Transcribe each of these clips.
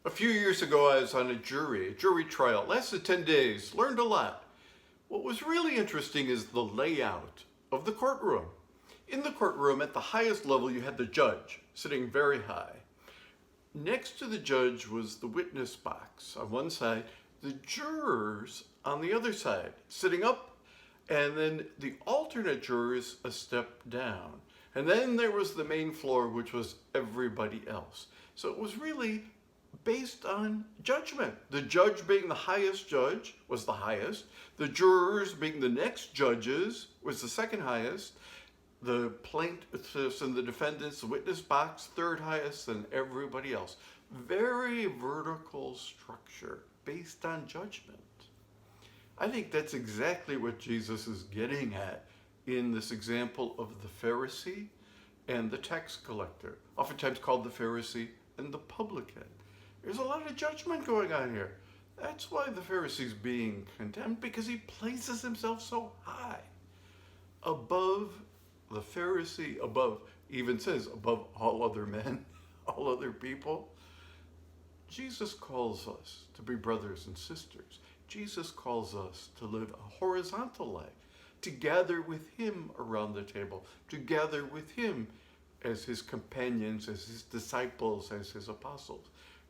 A few years ago, I was on a jury trial. Lasted 10 days, learned a lot. What was really interesting is the layout of the courtroom. In the courtroom, at the highest level, you had the judge sitting very high. Next to the judge was the witness box on one side, the jurors on the other side, sitting up, and then the alternate jurors a step down. And then there was the main floor, which was everybody else. So it was really based on judgment. The judge being the highest judge was the highest. The jurors being the next judges was the second highest. The plaintiffs and the defendants, the witness box, third highest, and everybody else. Very vertical structure based on judgment. I think that's exactly what Jesus is getting at in this example of the Pharisee and the tax collector, oftentimes called the Pharisee and the publican. There's a lot of judgment going on here. That's why the Pharisee's being condemned, because he places himself so high. Above the Pharisee, above, even says, above all other men, all other people. Jesus calls us to be brothers and sisters. Jesus calls us to live a horizontal life, to gather with him around the table, to gather with him as his companions, as his disciples, as his apostles,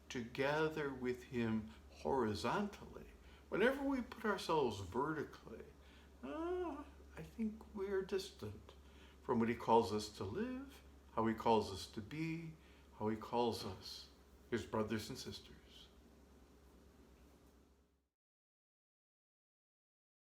to gather with him horizontally. Whenever we put ourselves vertically, I think we're distant from what he calls us to live, how he calls us to be, how he calls us his brothers and sisters.